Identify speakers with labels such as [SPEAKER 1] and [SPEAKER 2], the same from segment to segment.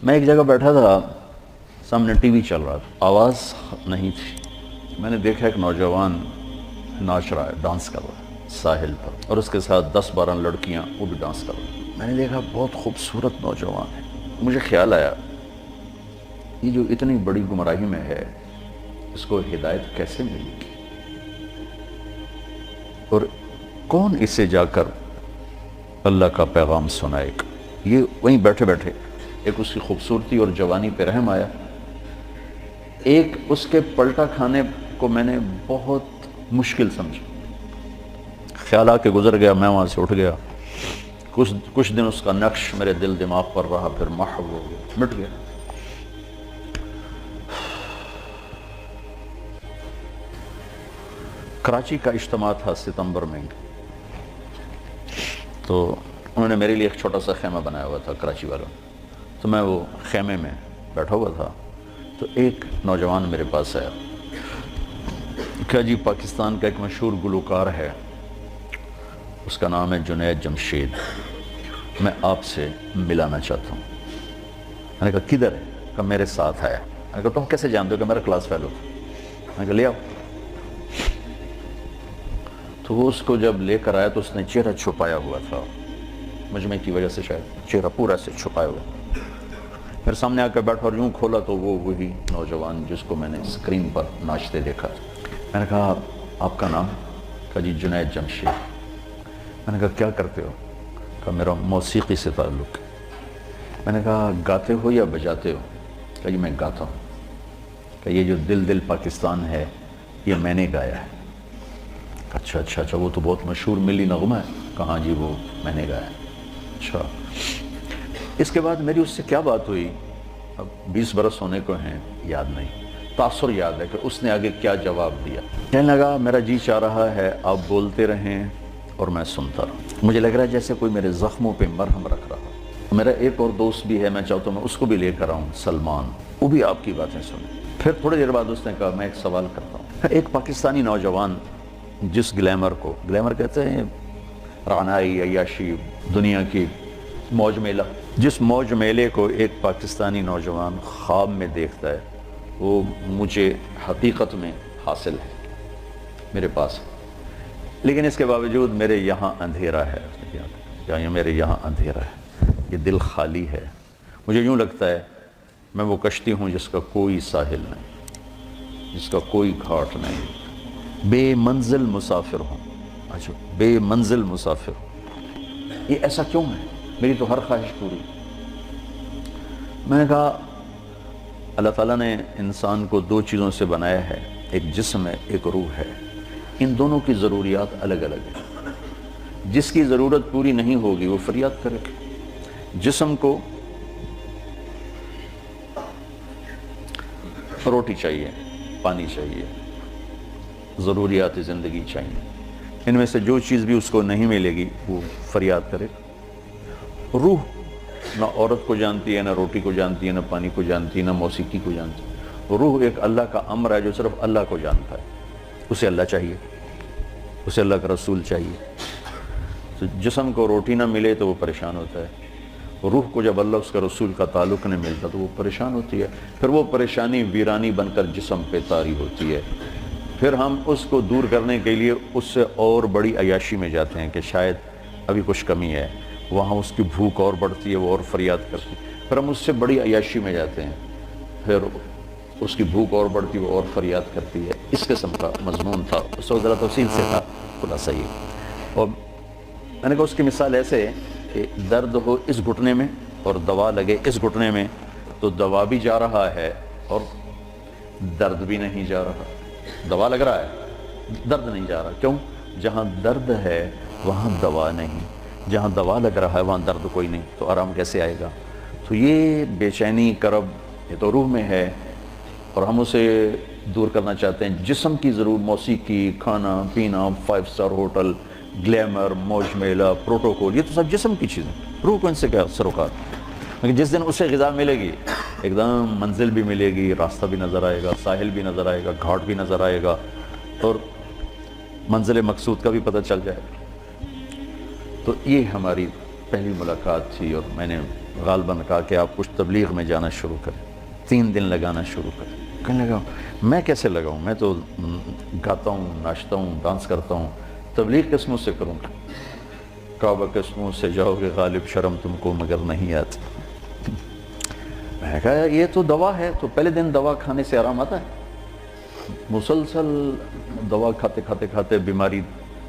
[SPEAKER 1] میں ایک جگہ بیٹھا تھا، سامنے ٹی وی چل رہا تھا، آواز نہیں تھی۔ میں نے دیکھا ایک نوجوان ناچ رہا ہے، ڈانس کر رہا ہے ساحل پر، اور اس کے ساتھ 10-12 لڑکیاں وہ بھی ڈانس کر رہی ہیں۔ میں نے دیکھا بہت خوبصورت نوجوان ہے۔ مجھے خیال آیا یہ جو اتنی بڑی گمراہی میں ہے اس کو ہدایت کیسے ملے گی، اور کون اسے جا کر اللہ کا پیغام سنائے گا۔ یہ وہیں بیٹھے بیٹھے ایک اس کی خوبصورتی اور جوانی پہ رحم آیا، ایک اس کے پلٹا کھانے کو میں نے بہت مشکل سمجھا۔ خیال آ کے گزر گیا، میں وہاں سے اٹھ گیا۔ کچھ دن اس کا نقش میرے دل دماغ پر رہا، پھر محو ہو گیا، مٹ گیا۔ کراچی کا اجتماع تھا ستمبر میں، تو انہوں نے میرے لیے ایک چھوٹا سا خیمہ بنایا ہوا تھا کراچی والوں، تو میں وہ خیمے میں بیٹھا ہوا تھا، تو ایک نوجوان میرے پاس آیا کہ جی پاکستان کا ایک مشہور گلوکار ہے، اس کا نام ہے جنید جمشید، میں آپ سے ملانا چاہتا ہوں۔ میں نے کہا کدھر ہے؟ کہ میرے ساتھ آیا۔ میں نے کہا تم کیسے جانتے ہو؟ کہ میرا کلاس فیلو تھا۔ میں نے کہا لے آؤ۔ تو وہ اس کو جب لے کر آیا تو اس نے چہرہ چھپایا ہوا تھا، مجمع کی وجہ سے شاید چہرہ پورا سے چھپایا ہوا۔ پھر سامنے آ کر بیٹھا اور یوں کھولا تو وہ وہی نوجوان جس کو میں نے اسکرین پر ناچتے دیکھا۔ میں نے کہا آپ کا نام؟ کہا جی جنید جمشید۔ میں نے کہا کیا کرتے ہو؟ کہا میرا موسیقی سے تعلق ہے۔ میں نے کہا گاتے ہو یا بجاتے ہو؟ کہا جی میں گاتا ہوں۔ کہ یہ جو دل دل پاکستان ہے یہ میں نے گایا ہے۔ اچھا وہ تو بہت مشہور ملی نغمہ ہے۔ کہاں جی وہ میں نے گایا ہے۔ اچھا، اس کے بعد میری اس سے کیا بات ہوئی، اب 20 برس ہونے کو ہیں، یاد نہیں، تاثر یاد ہے کہ اس نے آگے کیا جواب دیا۔ کہنے لگا میرا جی چاہ رہا ہے آپ بولتے رہیں اور میں سنتا رہوں، مجھے لگ رہا ہے جیسے کوئی میرے زخموں پہ مرہم رکھ رہا۔ میرا ایک اور دوست بھی ہے، میں چاہتا ہوں میں اس کو بھی لے کر آؤں، سلمان، وہ بھی آپ کی باتیں سنیں۔ پھر تھوڑی دیر بعد اس نے کہا میں ایک سوال کرتا ہوں۔ ایک پاکستانی نوجوان جس گلیمر کو، گلیمر کہتے ہیں رعنائی، عیاشی، دنیا کی موج میلہ، جس موج میلے کو ایک پاکستانی نوجوان خواب میں دیکھتا ہے، وہ مجھے حقیقت میں حاصل ہے، میرے پاس ہے۔ لیکن اس کے باوجود میرے یہاں اندھیرا ہے، یہ میرے یہاں اندھیرا ہے، یہ دل خالی ہے۔ مجھے یوں لگتا ہے میں وہ کشتی ہوں جس کا کوئی ساحل نہیں، جس کا کوئی گھاٹ نہیں، بے منزل مسافر ہوں۔ اچھا، بے منزل مسافر ہوں، یہ ایسا کیوں ہے؟ میری تو ہر خواہش پوری۔ میں نے کہا اللہ تعالیٰ نے انسان کو 2 چیزوں سے بنایا ہے، ایک جسم ہے، ایک روح ہے، ان دونوں کی ضروریات الگ الگ ہیں۔ جس کی ضرورت پوری نہیں ہوگی وہ فریاد کرے۔ جسم کو روٹی چاہیے، پانی چاہیے، ضروریات زندگی چاہیے، ان میں سے جو چیز بھی اس کو نہیں ملے گی وہ فریاد کرے۔ روح نہ عورت کو جانتی ہے، نہ روٹی کو جانتی ہے، نہ پانی کو جانتی ہے، نہ موسیقی کو جانتی ہے۔ روح ایک اللہ کا امر ہے جو صرف اللہ کو جانتا ہے، اسے اللہ چاہیے، اسے اللہ کا رسول چاہیے۔ تو جسم کو روٹی نہ ملے تو وہ پریشان ہوتا ہے، روح کو جب اللہ اس کا رسول کا تعلق نہیں ملتا تو وہ پریشان ہوتی ہے، پھر وہ پریشانی ویرانی بن کر جسم پہ طاری ہوتی ہے۔ پھر ہم اس کو دور کرنے کے لیے اس سے اور بڑی عیاشی میں جاتے ہیں کہ شاید ابھی کچھ کمی ہے، وہاں اس کی بھوک اور بڑھتی ہے، وہ اور فریاد کرتی ہے، پھر ہم اس سے بڑی عیاشی میں جاتے ہیں، پھر اس کی بھوک اور بڑھتی ہے، وہ اور فریاد کرتی ہے۔ اس قسم کا مضمون تھا، اس وقت ذرا تفصیل سے تھا، خلاصہ یہ۔ اور میں نے کہا اس کی مثال ایسے ہے کہ درد ہو اس گھٹنے میں اور دوا لگے اس گھٹنے میں تو دوا بھی جا رہا ہے اور درد بھی نہیں جا رہا۔ دوا لگ رہا ہے، درد نہیں جا رہا، کیوں؟ جہاں درد ہے وہاں دوا نہیں، جہاں دوا لگ رہا ہے وہاں درد کوئی نہیں، تو آرام کیسے آئے گا؟ تو یہ بے چینی، کرب، یہ تو روح میں ہے اور ہم اسے دور کرنا چاہتے ہیں۔ جسم کی ضرور موسیقی، کھانا پینا، 5 اسٹار ہوٹل، گلیمر، موج میلہ، پروٹوکول، یہ تو سب جسم کی چیزیں، روح کو ان سے کیا سروکار؟ لیکن جس دن اسے غذا ملے گی، ایک دم منزل بھی ملے گی، راستہ بھی نظر آئے گا، ساحل بھی نظر آئے گا، گھاٹ بھی نظر آئے گا، اور منزل مقصود کا بھی پتہ چل جائے گا۔ تو یہ ہماری پہلی ملاقات تھی اور میں نے غالباً کہا کہ آپ کچھ تبلیغ میں جانا شروع کریں، 3 دن لگانا شروع کریں۔ کہنے لگا میں کیسے لگاؤں، میں تو گاتا ہوں، ناچتا ہوں، ڈانس کرتا ہوں، تبلیغ کس منہ سے کروں گا؟ کعبہ کس منہ سے جاؤ گے غالب، شرم تم کو مگر نہیں آتی۔ میں نے کہا یہ تو دوا ہے، تو پہلے دن دوا کھانے سے آرام آتا ہے؟ مسلسل دوا کھاتے کھاتے کھاتے بیماری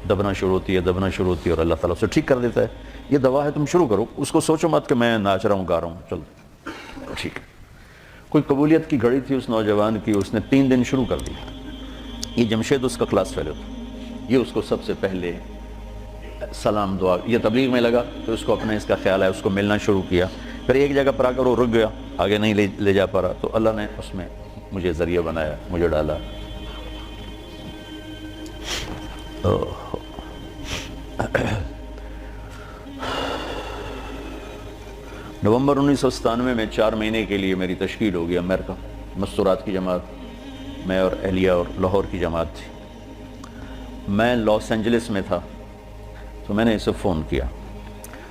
[SPEAKER 1] دبنا شروع ہوتی ہے اور اللہ تعالیٰ اسے ٹھیک کر دیتا ہے۔ یہ دوا ہے، تم شروع کرو، اس کو سوچو مت کہ میں ناچ رہا ہوں، گا رہا ہوں، چل ٹھیک ہے۔ کوئی قبولیت کی گھڑی تھی اس نوجوان کی، اس نے 3 دن شروع کر دی۔ یہ جمشید اس کا کلاس فیلو تھا، یہ اس کو سب سے پہلے سلام دعا، یہ تبلیغ میں لگا تو اس کو اپنا اس کا خیال ہے، اس کو ملنا شروع کیا، پھر ایک جگہ پر آ کر وہ رک گیا، آگے نہیں لے جا پا رہا، تو اللہ نے اس میں مجھے ذریعہ بنایا، مجھے ڈالا۔ نومبر 1997 میں 4 مہینے کے لیے میری تشکیل ہو گئی امریکہ، مستورات کی جماعت، میں اور اہلیہ اور لاہور کی جماعت تھی۔ میں لاس اینجلس میں تھا، تو میں نے اسے فون کیا،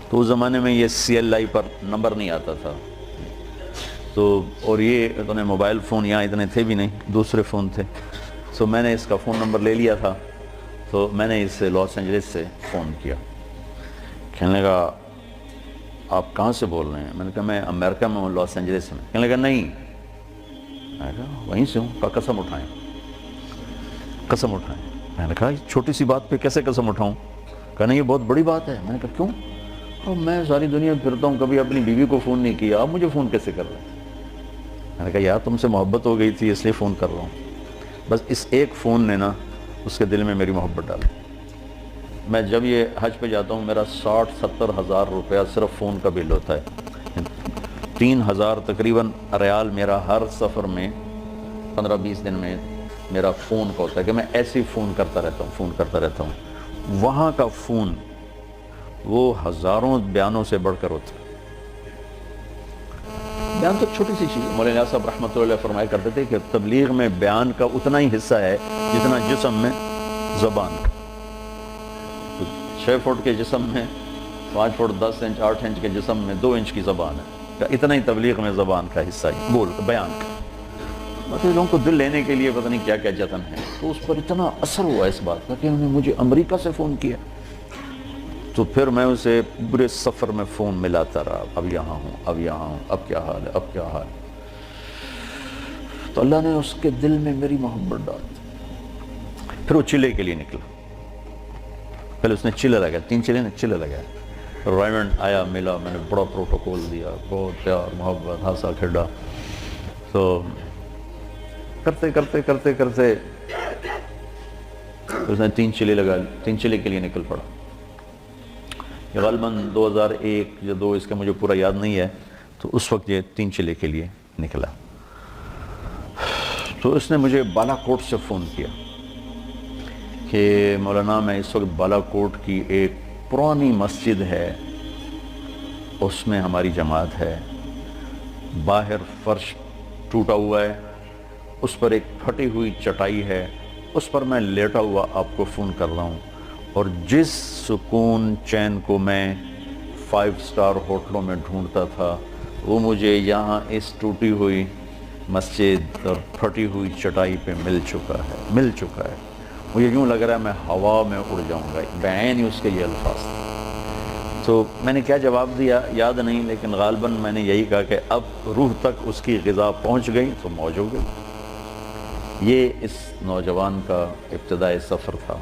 [SPEAKER 1] تو اس زمانے میں یہ CLI پر نمبر نہیں آتا تھا، تو اور یہ اتنے موبائل فون یہاں اتنے تھے بھی نہیں، دوسرے فون تھے، تو میں نے اس کا فون نمبر لے لیا تھا، تو میں نے اسے لاس اینجلس سے فون کیا۔ کہنے لگا آپ کہاں سے بول رہے ہیں؟ میں نے کہا میں امریکہ میں ہوں، لاس اینجلس میں۔ کہنے لگا نہیں، میں نے کہا وہیں سے ہوں۔ کہا قسم اٹھائیں، قسم اٹھائیں۔ میں نے کہا چھوٹی سی بات پہ کیسے قسم اٹھاؤں؟ کہا نہیں یہ بہت بڑی بات ہے۔ میں نے کہا کیوں؟ اور میں ساری دنیا پھرتا ہوں، کبھی اپنی بیوی کو فون نہیں کیا، آپ مجھے فون کیسے کر رہے ہیں؟ میں نے کہا یار تم سے محبت ہو گئی تھی اس لیے فون کر رہا ہوں۔ بس اس ایک فون نے نا اس کے دل میں میری محبت ڈالی۔ میں جب یہ حج پہ جاتا ہوں میرا 60-70 ہزار روپیہ صرف فون کا بل ہوتا ہے، 3000 تقریباً ریال میرا ہر سفر میں 15-20 دن میں میرا فون کا ہوتا ہے کہ میں ایسے ہی فون کرتا رہتا ہوں۔ وہاں کا فون وہ ہزاروں بیانوں سے بڑھ کر ہوتا ہے۔ بیان تو چھوٹی سی چیز ہے، مولانا صاحب رحمۃ اللہ علیہ فرمایا کرتے تھے کہ تبلیغ میں بیان کا اتنا ہی حصہ ہے جتنا جسم میں زبان کا۔ 6 فٹ کے جسم میں 5 فٹ 10 انچ 8 انچ کے جسم میں 2 انچ کی زبان ہے، اتنا ہی تبلیغ میں زبان کا حصہ ہے، بول بیان کا۔ مطلب لوگوں کو دل لینے کے لیے پتہ نہیں کیا کیا جتن ہے، تو اس پر اتنا اثر ہوا اس بات کا کہ انہوں نے مجھے امریکہ سے فون کیا۔ تو پھر میں اسے پورے سفر میں فون ملاتا رہا، اب یہاں ہوں، اب یہاں ہوں، اب کیا حال ہے، اب کیا حال ہے۔ تو اللہ نے اس کے دل میں میری محبت ڈال دی۔ پھر وہ چلے کے لیے نکلا، پہلے اس نے چلے لگایا، 3 چلے نے چلے لگایا۔ رائمنڈ آیا، ملا، میں نے بڑا پروٹوکول دیا، بہت پیار محبت، ہنسا کھیڈا۔ تو کرتے کرتے کرتے کرتے اس نے 3 چلے لگا، 3 چلے کے لیے نکل پڑا۔ یہ غالباً 2001 یا 2 اس کا مجھے پورا یاد نہیں ہے، تو اس وقت یہ 3 چلے کے لیے نکلا۔ تو اس نے مجھے بالا کوٹ سے فون کیا کہ مولانا میں اس وقت بالا کوٹ کی ایک پرانی مسجد ہے، اس میں ہماری جماعت ہے، باہر فرش ٹوٹا ہوا ہے، اس پر ایک پھٹی ہوئی چٹائی ہے، اس پر میں لیٹا ہوا آپ کو فون کر رہا ہوں، اور جس سکون چین کو میں 5 اسٹار ہوٹلوں میں ڈھونڈتا تھا وہ مجھے یہاں اس ٹوٹی ہوئی مسجد اور پھٹی ہوئی چٹائی پہ مل چکا ہے۔ مجھے یوں لگ رہا ہے میں ہوا میں اڑ جاؤں گا، بعین ہی اس کے یہ الفاظ تھے۔ تو میں نے کیا جواب دیا یاد نہیں، لیکن غالباً میں نے یہی کہا کہ اب روح تک اس کی غذا پہنچ گئی تو موج ہو گئی۔ یہ اس نوجوان کا ابتدائی سفر تھا۔